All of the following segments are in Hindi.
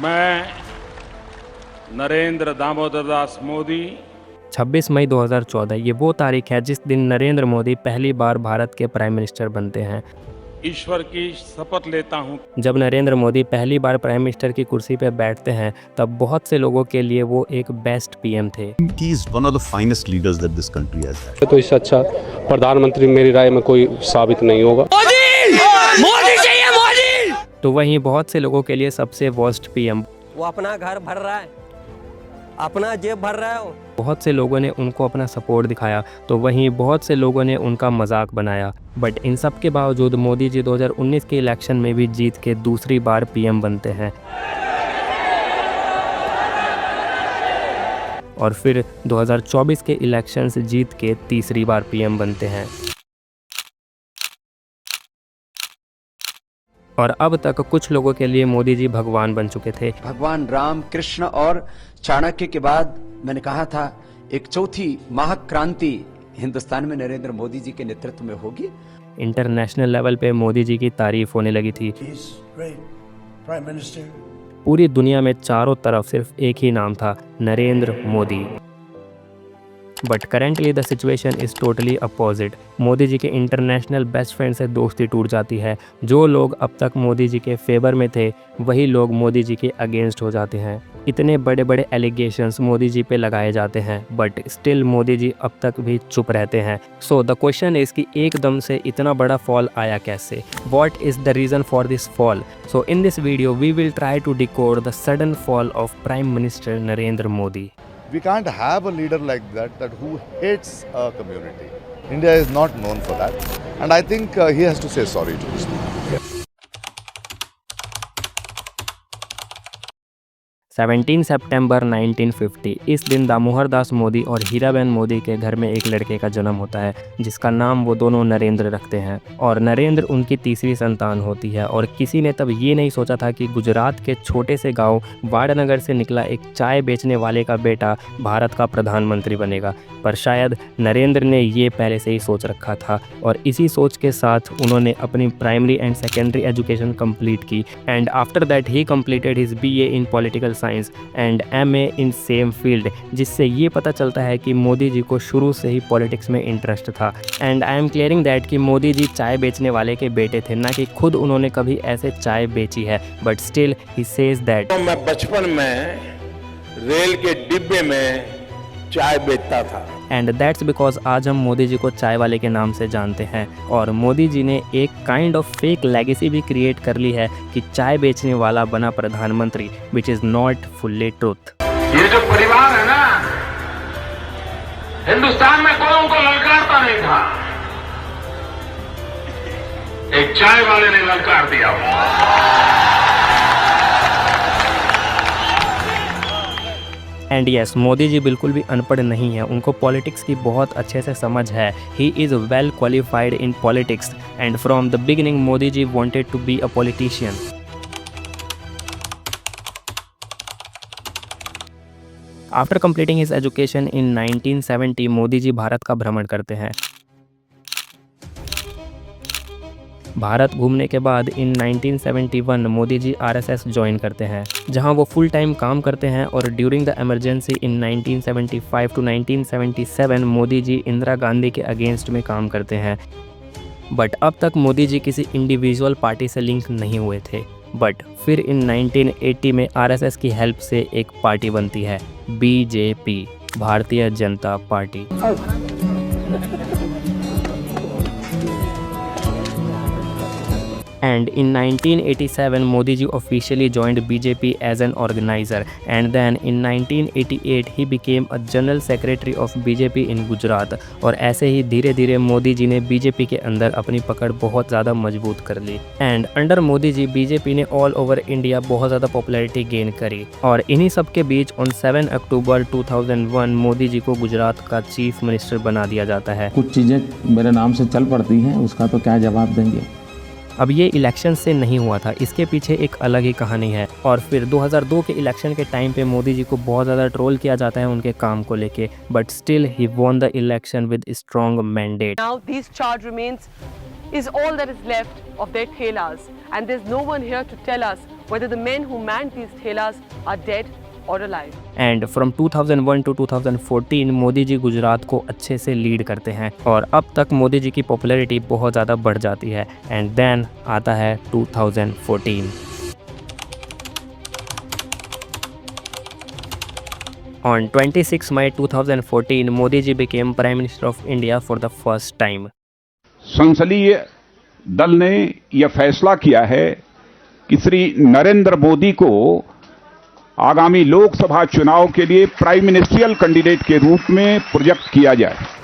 मैं नरेंद्र दामोदर दास मोदी 26 मई 2014 ये वो तारीख है जिस दिन नरेंद्र मोदी पहली बार भारत के प्राइम मिनिस्टर बनते हैं। ईश्वर की शपथ लेता हूं। जब नरेंद्र मोदी पहली बार प्राइम मिनिस्टर की कुर्सी पर बैठते हैं तब बहुत से लोगों के लिए वो एक बेस्ट पीएम थे। He is one of the finest leaders that this country has had. तो इससे अच्छा प्रधानमंत्री मेरी राय में कोई साबित नहीं होगा। मोदी चाहिए मोदी। तो वहीं बहुत से लोगों के लिए सबसे वर्स्ट पीएम, वो अपना घर भर रहा है, अपना जेब भर रहा है। बहुत से लोगों ने उनको अपना सपोर्ट दिखाया तो वहीं बहुत से लोगों ने उनका मजाक बनाया। बट इन सब के बावजूद मोदी जी 2019 के इलेक्शन में भी जीत के दूसरी बार पीएम बनते हैं और फिर 2024 के इलेक्शंस जीत के तीसरी बार पीएम बनते हैं। और अब तक कुछ लोगों के लिए मोदी जी भगवान बन चुके थे। भगवान राम, कृष्ण और चाणक्य के बाद मैंने कहा था एक चौथी महाक्रांति हिंदुस्तान में नरेंद्र मोदी जी के नेतृत्व में होगी। इंटरनेशनल लेवल पे मोदी जी की तारीफ होने लगी थी। पूरी दुनिया में चारों तरफ सिर्फ एक ही नाम था, Narendra Modi. But currently the situation is totally opposite. Modi ji के इंटरनेशनल बेस्ट फ्रेंड से दोस्ती टूट जाती है। जो लोग अब तक मोदी जी के फेवर में थे वही लोग मोदी जी के अगेंस्ट हो जाते हैं। इतने बड़े बड़े एलिगेशंस मोदी जी पे लगाए जाते हैं बट स्टिल मोदी जी अब तक भी चुप रहते हैं। सो द क्वेश्चन इज़ कि एकदम से इतना बड़ा फॉल आया कैसे? What is the reason for this fall? So in this video we will try to decode the sudden fall of prime minister Narendra Modi. We can't have a leader like that who hates a community. India is not known for that, and I think he has to say sorry to this. 17 सितंबर 1950 इस दिन दामोदर दास मोदी और हीराबेन मोदी के घर में एक लड़के का जन्म होता है जिसका नाम वो दोनों नरेंद्र रखते हैं और नरेंद्र उनकी तीसरी संतान होती है। और किसी ने तब ये नहीं सोचा था कि गुजरात के छोटे से गांव वाड़नगर से निकला एक चाय बेचने वाले का बेटा भारत का प्रधानमंत्री बनेगा। पर शायद नरेंद्र ने ये पहले से ही सोच रखा था और इसी सोच के साथ उन्होंने अपनी primary and secondary education complete की and after that he completed his BA in political science and MA in same field, जिससे ये पता चलता है कि मोदी जी को शुरू से ही पॉलिटिक्स में इंटरेस्ट था। And I am clearing that कि मोदी जी चाय बेचने वाले के बेटे थे, ना कि खुद उन्होंने कभी ऐसे चाय बेची है। But still he says that मैं बचपन में रेल के डिब्बे में चाय बेचता था। एंड दैट्स बिकॉज आज हम मोदी जी को चाय वाले के नाम से जानते हैं और मोदी जी ने एक काइंड ऑफ फेक लेगेसी भी क्रिएट कर ली है कि चाय बेचने वाला बना प्रधानमंत्री, which is not fully truth. ये जो परिवार है ना, हिंदुस्तान में कोई उनको ललकारता नहीं था, एक चाय वाले ने ललकार दिया। एंड यस, मोदी जी बिल्कुल भी अनपढ़ नहीं है, उनको पॉलिटिक्स की बहुत अच्छे से समझ है। He is well qualified in politics and from the beginning Modi ji wanted to be a politician. After completing his education in 1970 Modi ji Bharat का भ्रमण करते हैं। भारत घूमने के बाद in 1971 Modi ji RSS join करते हैं जहां वो फुल टाइम काम करते हैं और during the emergency in 1975 to 1977 Modi ji Indira Gandhi के अगेंस्ट में काम करते हैं। बट अब तक मोदी जी किसी इंडिविजुअल पार्टी से लिंक नहीं हुए थे। बट फिर इन 1980 में आरएसएस की हेल्प से एक पार्टी बनती है, BJP, Bharatiya Janata party. And in 1987 Modi ji officially joined BJP as an organizer and then in 1988 he became a general secretary of BJP in Gujarat। और ऐसे ही धीरे धीरे मोदी जी ने बीजेपी के अंदर अपनी पकड़ बहुत ज़्यादा मजबूत कर ली and under Modi ji BJP ने ऑल ओवर इंडिया बहुत ज़्यादा पॉपुलैरिटी गेन करी। और इन्हीं सब के बीच ऑन 7 अक्टूबर 2001 मोदी जी को गुजरात का चीफ मिनिस्टर बना दिया जाता है। कुछ चीज़ें मेरे नाम से चल पड़ती हैं, उसका तो क्या जवाब देंगे। अब ये इलेक्शन से नहीं हुआ था, इसके पीछे एक अलग ही कहानी है। और फिर 2002 के इलेक्शन के टाइम पे मोदी जी को बहुत ज़्यादा ट्रोल किया जाता है उनके काम को लेके, but still he won the election with strong mandate. Now this charge remains is all that is left of their thelas, and there's no one here to tell us whether the men who manned these thelas are dead or alive. And from 2001 to 2014 Modi ji Gujarat को अच्छे से लीड करते हैं और अब तक मोदी जी की पॉपुलैरिटी बहुत ज़्यादा बढ़ जाती है। एंड देन आता है 2014। On 26 May 2014, Modi ji became Prime Minister of India for the first time. संसदीय दल ने यह फैसला किया है कि श्री नरेंद्र मोदी को आगामी लोकसभा चुनाव के लिए प्राइम मिनिस्ट्रियल कैंडिडेट के रूप में प्रोजेक्ट किया जाए।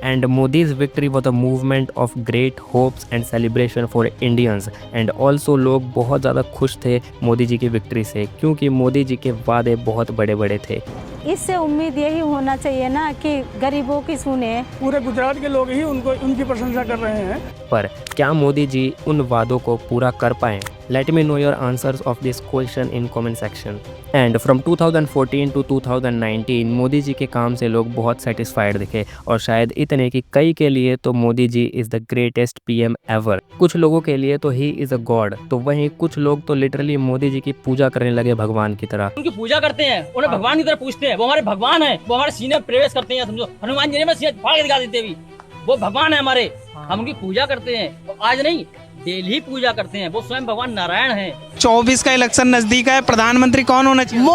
And Modi's victory was a movement of great hopes and celebration for Indians. And also लोग बहुत ज़्यादा खुश थे मोदी जी की विक्ट्री से, क्योंकि मोदी जी के वादे बहुत बड़े बड़े थे। इससे उम्मीद यही होना चाहिए ना कि गरीबों की सुने। पूरे गुजरात के लोग ही उनकी प्रशंसा कर रहे हैं। पर क्या मोदी जी उन वादों को पूरा कर पाए? Let me know your answers of this question in comment section. And from 2014 to 2019 Modi ji के काम से लोग बहुत सेटिस्फाइड दिखे, और शायद इतने कि कई के लिए तो Modi ji is the greatest PM ever. कुछ लोगों के लिए तो ही इज़ अ गॉड, तो वहीं कुछ लोग तो लिटरली मोदी जी की पूजा करने लगे भगवान की तरह। उनकी पूजा करते हैं, उन्हें भगवान की तरह पूछते हैं, वो हमारे भगवान है, वो हमारे सीने में प्रवेश करते हैं। समझो हनुमान जी ने सीने फाड़ के दिखा देते भी, वो भगवान है हमारे। हम उनकी पूजा करते हैं, तो आज नहीं डेली पूजा करते हैं, वो स्वयं भगवान नारायण हैं। 24 का इलेक्शन नजदीक है, प्रधानमंत्री कौन होना चाहिए?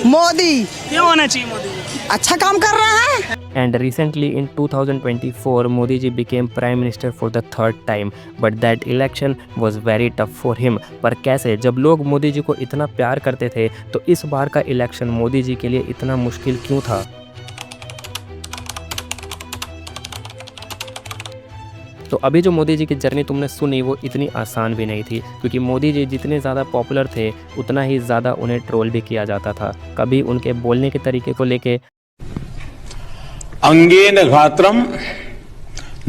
मोदी। क्यों होना चाहिए मोदी? अच्छा काम कर रहा है। And recently in 2024 Modi ji became Prime Minister for the third time, but that election was very tough for him. पर कैसे, जब लोग मोदी जी को इतना प्यार करते थे तो इस बार का इलेक्शन मोदी जी के लिए इतना मुश्किल क्यों था? तो अभी जो मोदी जी की जर्नी तुमने सुनी वो इतनी आसान भी नहीं थी, क्योंकि मोदी जी जितने ज़्यादा पॉपुलर थे उतना ही ज़्यादा उन्हें ट्रोल भी किया जाता था। कभी उनके बोलने के तरीके को लेके अंगेन घात्रम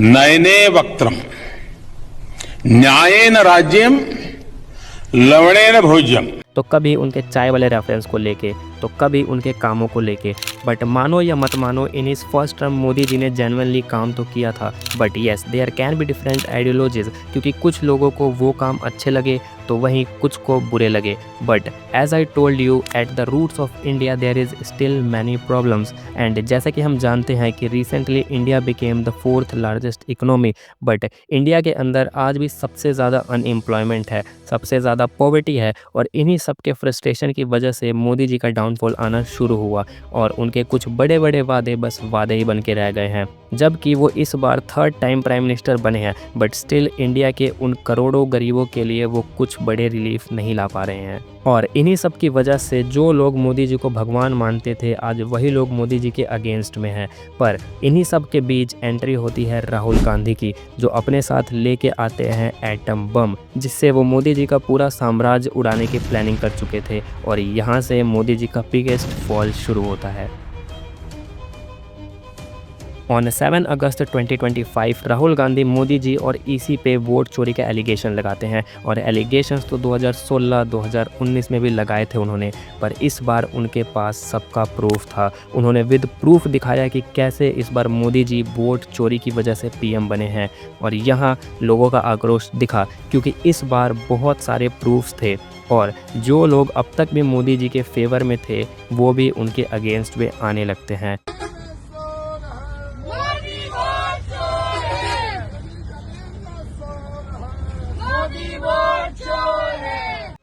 नयने वक्त्रम न्यायेन राज्यम लवणेन भोज्यम, तो कभी उनके चाय वाले रेफरेंस को लेके, तो कभी उनके कामों को लेके। बट मानो या मत मानो, इन इस फर्स्ट टर्म मोदी जी ने जेन्युइनली काम तो किया था। But yes, there can be different ideologies, क्योंकि कुछ लोगों को वो काम अच्छे लगे तो वहीं कुछ को बुरे लगे। But as I told you, at the roots of India there is still many problems. And जैसा कि हम जानते हैं कि recently India became the 4th largest economy, but India के अंदर आज भी सबसे ज़्यादा अनएम्प्लॉयमेंट है, सबसे ज़्यादा पॉवर्टी है, और इन्हीं सबके फ्रस्ट्रेशन की वजह से मोदी जी का डाउनफॉल आना शुरू हुआ और उनके कुछ बड़े बड़े वादे बस वादे ही बन के रह गए हैं। जबकि वो इस बार 3rd टाइम प्राइम मिनिस्टर बने हैं, बट स्टिल इंडिया के उन करोड़ों गरीबों के लिए वो कुछ बड़े रिलीफ नहीं ला पा रहे हैं। और इन्हीं सब की वजह से जो लोग मोदी जी को भगवान मानते थे, आज वही लोग मोदी जी के अगेंस्ट में हैं। पर इन्हीं सब के बीच एंट्री होती है राहुल गांधी की, जो अपने साथ लेके आते हैं एटम बम, जिससे वो मोदी जी का पूरा साम्राज्य उड़ाने की प्लानिंग कर चुके थे। और यहाँ से मोदी जी का बिगेस्ट फॉल शुरू होता है। ऑन 7 अगस्त 2025 राहुल गांधी मोदी जी और ईसी पे वोट चोरी का एलिगेशन लगाते हैं, और एलिगेशंस तो 2016, 2019 में भी लगाए थे उन्होंने, पर इस बार उनके पास सबका प्रूफ था। उन्होंने विद प्रूफ दिखाया कि कैसे इस बार मोदी जी वोट चोरी की वजह से पीएम बने हैं। और यहाँ लोगों का आक्रोश दिखा, क्योंकि इस बार बहुत सारे प्रूफ्स थे, और जो लोग अब तक भी मोदी जी के फेवर में थे वो भी उनके अगेंस्ट में आने लगते हैं।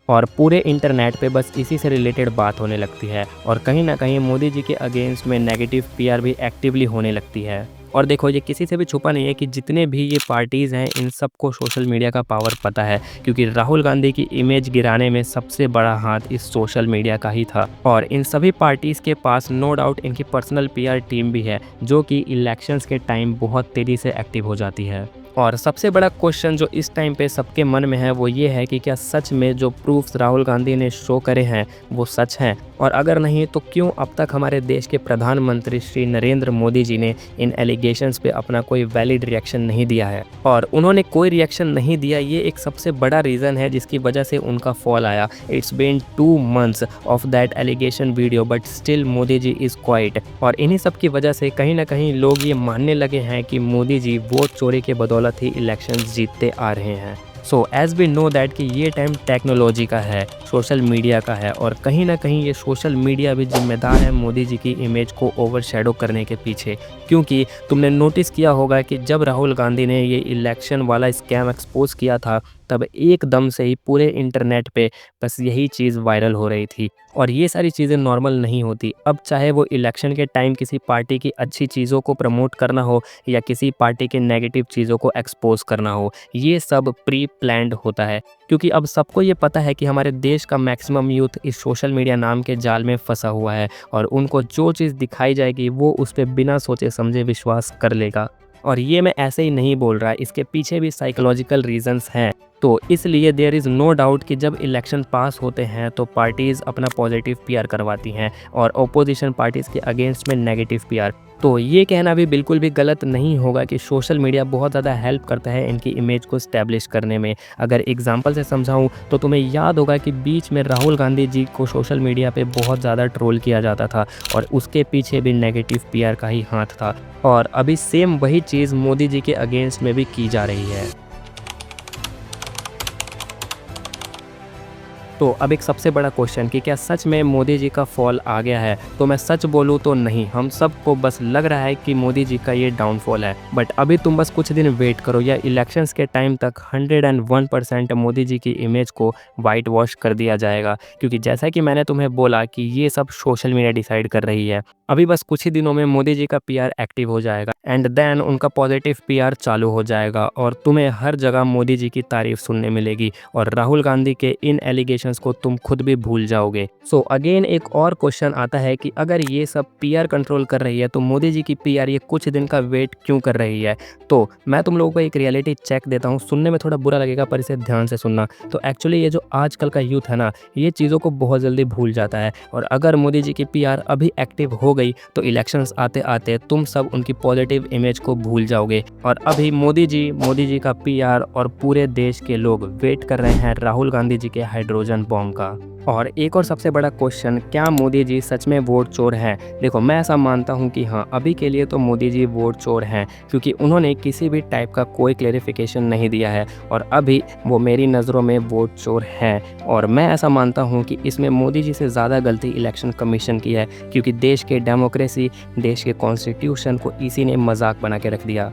और पूरे इंटरनेट पे बस इसी से रिलेटेड बात होने लगती है, और कहीं ना कहीं मोदी जी के अगेंस्ट में नेगेटिव पीआर भी एक्टिवली होने लगती है। और देखो, ये किसी से भी छुपा नहीं है कि जितने भी ये पार्टीज़ हैं इन सबको सोशल मीडिया का पावर पता है, क्योंकि राहुल गांधी की इमेज गिराने में सबसे बड़ा हाथ इस सोशल मीडिया का ही था। और इन सभी पार्टीज़ के पास नो डाउट इनकी पर्सनल पीआर टीम भी है, जो कि इलेक्शंस के टाइम बहुत तेज़ी से एक्टिव हो जाती है। और सबसे बड़ा क्वेश्चन जो इस टाइम पे सबके मन में है वो ये है कि क्या सच में जो प्रूफ्स राहुल गांधी ने शो करे हैं वो सच हैं, और अगर नहीं तो क्यों अब तक हमारे देश के प्रधानमंत्री श्री नरेंद्र मोदी जी ने इन एलिगेशंस पे अपना कोई वैलिड रिएक्शन नहीं दिया है। और उन्होंने कोई रिएक्शन नहीं दिया, ये एक सबसे बड़ा रीज़न है जिसकी वजह से उनका फॉल आया। It's been 2 months of that allegation video but still Modi ji is quite. और इन्हीं सब की वजह से कहीं ना कहीं लोग ये मानने लगे हैं कि मोदी जी वोट चोरी के बदौलत ही इलेक्शंस जीतते आ रहे हैं। So as we know that कि ये टाइम टेक्नोलॉजी का है, सोशल मीडिया का है, और कहीं ना कहीं ये सोशल मीडिया भी जिम्मेदार है मोदी जी की इमेज को ओवरशैडो करने के पीछे। क्योंकि तुमने नोटिस किया होगा कि जब राहुल गांधी ने ये इलेक्शन वाला स्कैम एक्सपोज किया था तब एकदम से ही पूरे इंटरनेट पे बस यही चीज़ वायरल हो रही थी। और ये सारी चीज़ें नॉर्मल नहीं होती। अब चाहे वो इलेक्शन के टाइम किसी पार्टी की अच्छी चीज़ों को प्रमोट करना हो या किसी पार्टी के नेगेटिव चीज़ों को एक्सपोज करना हो, ये सब प्री प्लान्ड होता है। क्योंकि अब सबको ये पता है कि हमारे देश का मैक्सिमम यूथ इस सोशल मीडिया नाम के जाल में फंसा हुआ है और उनको जो चीज़ दिखाई जाएगी वो उस पर बिना सोचे समझे विश्वास कर लेगा। और ये मैं ऐसे ही नहीं बोल रहा, इसके पीछे भी साइकोलॉजिकल रीजंस हैं। तो इसलिए देयर इज़ नो डाउट कि जब इलेक्शन पास होते हैं तो पार्टीज़ अपना पॉजिटिव पीआर करवाती हैं और ओपोजिशन पार्टीज़ के अगेंस्ट में नेगेटिव पीआर। तो ये कहना भी बिल्कुल भी गलत नहीं होगा कि सोशल मीडिया बहुत ज़्यादा हेल्प करता है इनकी इमेज को स्टैब्लिश करने में। अगर एग्जांपल से समझाऊं तो तुम्हें याद होगा कि बीच में राहुल गांधी जी को सोशल मीडिया पे बहुत ज़्यादा ट्रोल किया जाता था और उसके पीछे भी नेगेटिव पीआर का ही हाथ था। और अभी सेम वही चीज़ मोदी जी के अगेंस्ट में भी की जा रही है। तो अब एक सबसे बड़ा क्वेश्चन कि क्या सच में मोदी जी का फॉल आ गया है? तो मैं सच बोलूँ तो नहीं, हम सबको बस लग रहा है कि मोदी जी का ये डाउनफॉल है। बट अभी तुम बस कुछ दिन वेट करो या इलेक्शंस के टाइम तक 101% मोदी जी की इमेज को वाइट वॉश कर दिया जाएगा। क्योंकि जैसा कि मैंने तुम्हें बोला कि ये सब सोशल मीडिया डिसाइड कर रही है। अभी बस कुछ ही दिनों में मोदी जी का पीआर एक्टिव हो जाएगा एंड देन उनका पॉजिटिव पीआर चालू हो जाएगा और तुम्हें हर जगह मोदी जी की तारीफ सुनने मिलेगी और राहुल गांधी के इन एलिगेशंस को तुम खुद भी भूल जाओगे। सो अगेन एक और क्वेश्चन आता है कि अगर ये सब पीआर कंट्रोल कर रही है तो मोदी जी की पीआर ये कुछ दिन का वेट क्यों कर रही है? तो मैं तुम लोगों को एक रियलिटी चेक देता हूँ, सुनने में थोड़ा बुरा लगेगा पर इसे ध्यान से सुनना। तो एक्चुअली ये जो आजकल का यूथ है ना, ये चीज़ों को बहुत जल्दी भूल जाता है और अगर मोदी जी की पीआर अभी एक्टिव हो गई तो इलेक्शंस आते आते तुम सब उनकी पॉजिटिव इमेज को भूल जाओगे। और अभी मोदी जी का पीआर और पूरे देश के लोग वेट कर रहे हैं राहुल गांधी जी के हाइड्रोजन बॉम्ब का। और एक और सबसे बड़ा क्वेश्चन, क्या मोदी जी सच में वोट चोर हैं? देखो मैं ऐसा मानता हूं कि हाँ, अभी के लिए तो मोदी जी वोट चोर हैं क्योंकि उन्होंने किसी भी टाइप का कोई क्लेरिफिकेशन नहीं दिया है और अभी वो मेरी नज़रों में वोट चोर हैं। और मैं ऐसा मानता हूं कि इसमें मोदी जी से ज़्यादा गलती इलेक्शन कमीशन की है क्योंकि देश के डेमोक्रेसी, देश के कॉन्स्टिट्यूशन को इसी ने मजाक बना के रख दिया।